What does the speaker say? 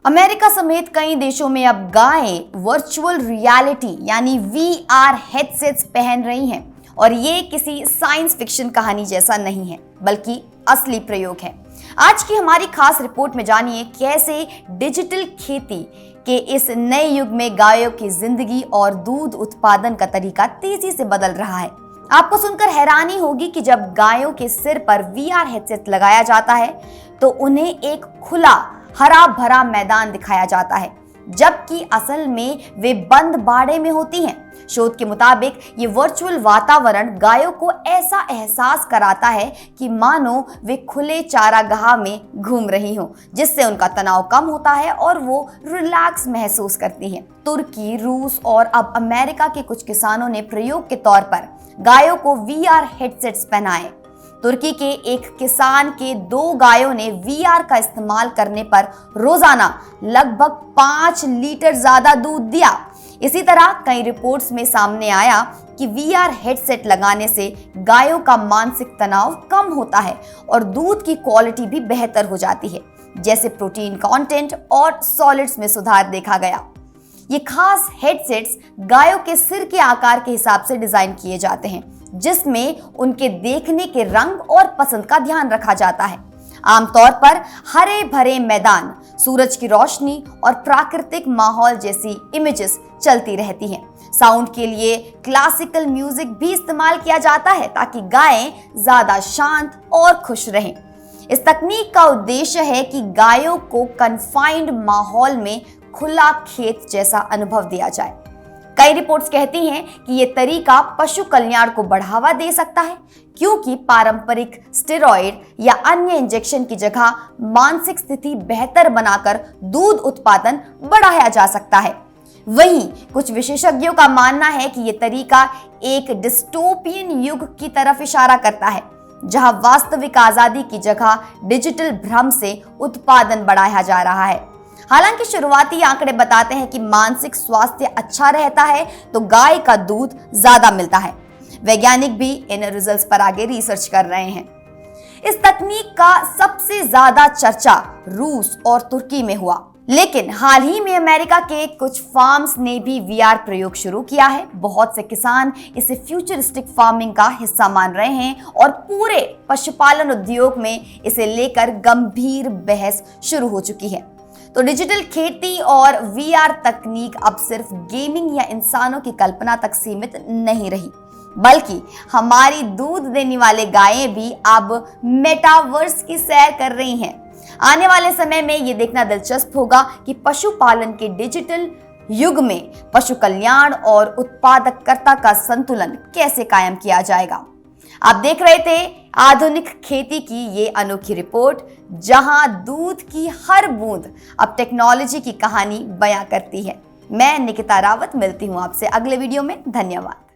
America समेत कई देशों में अब गायें वर्चुअल रियलिटी यानी VR हेडसेट्स पहन रही हैं और ये किसी साइंस फिक्शन कहानी जैसा नहीं है बल्कि असली प्रयोग है। आज की हमारी खास रिपोर्ट में जानिए कैसे डिजिटल खेती के इस नए युग में गायों की जिंदगी और दूध उत्पादन का तरीका तेजी से बदल रहा है। आपको सुनकर हैरानी होगी कि जब गायों के सिर पर VR हेडसेट लगाया जाता है तो उन्हें एक खुला हरा भरा मैदान दिखाया जाता है, जबकि असल में वे बंद बाड़े में होती हैं। शोध के मुताबिक ये वर्चुअल वातावरण गायों को ऐसा एहसास कराता है कि मानो वे खुले चारागाह में घूम रही हों, जिससे उनका तनाव कम होता है और वो रिलैक्स महसूस करती हैं। तुर्की, रूस और अब अमेरिका के कुछ किसानों ने प्रयोग के तौर पर गायों को VR हेडसेट्स पहनाए। तुर्की के एक किसान के 2 गायों ने VR का इस्तेमाल करने पर रोजाना लगभग 5 लीटर ज्यादा दूध दिया। इसी तरह कई रिपोर्ट्स में सामने आया कि VR हेडसेट लगाने से गायों का मानसिक तनाव कम होता है और दूध की क्वालिटी भी बेहतर हो जाती है, जैसे प्रोटीन कंटेंट और सॉलिड्स में सुधार देखा गया। ये खास हेडसेट्स गायों के सिर के आकार के हिसाब से डिजाइन किए जाते हैं, जिसमें उनके देखने के रंग और पसंद का ध्यान रखा जाता है। आमतौर पर हरे भरे मैदान, सूरज की रोशनी और प्राकृतिक माहौल जैसी इमेजेस चलती रहती हैं। साउंड के लिए क्लासिकल म्यूजिक भी इस्तेमाल किया जाता है ताकि गायें ज्यादा शांत और खुश रहें। इस तकनीक का उद्देश्य है कि गायों को कन्फाइंड माहौल में खुला खेत जैसा अनुभव दिया जाए। कई रिपोर्ट्स कहती हैं कि ये तरीका पशु कल्याण को बढ़ावा दे सकता है, क्योंकि पारंपरिक स्टेरॉइड या अन्य इंजेक्शन की जगह मानसिक स्थिति बेहतर बनाकर दूध उत्पादन बढ़ाया जा सकता है। वहीं कुछ विशेषज्ञों का मानना है कि ये तरीका एक डिस्टोपियन युग की तरफ इशारा करता है, जहां वास्तविक आजादी की जगह डिजिटल भ्रम से उत्पादन बढ़ाया जा रहा है। हालांकि शुरुआती आंकड़े बताते हैं कि मानसिक स्वास्थ्य अच्छा रहता है तो गाय का दूध ज्यादा मिलता है। वैज्ञानिक भी इन रिजल्ट्स पर आगे रिसर्च कर रहे हैं। इस तकनीक का सबसे ज्यादा चर्चा रूस और तुर्की में हुआ, लेकिन हाल ही में अमेरिका के कुछ फार्म्स ने भी VR प्रयोग शुरू किया है। बहुत से किसान इसे फ्यूचरिस्टिक फार्मिंग का हिस्सा मान रहे हैं और पूरे पशुपालन उद्योग में इसे लेकर गंभीर बहस शुरू हो चुकी है। तो डिजिटल खेती और VR तकनीक अब सिर्फ गेमिंग या इंसानों की कल्पना तक सीमित नहीं रही, बल्कि हमारी दूध देने वाले गायें भी अब मेटावर्स की सैर कर रही हैं। आने वाले समय में ये देखना दिलचस्प होगा कि पशुपालन के डिजिटल युग में पशु कल्याण और उत्पादकता का संतुलन कैसे कायम किया जाएगा। आप देख रहे थे आधुनिक खेती की ये अनोखी रिपोर्ट, जहां दूध की हर बूंद अब टेक्नोलॉजी की कहानी बयां करती है। मैं निकिता रावत मिलती हूं आपसे अगले वीडियो में। धन्यवाद।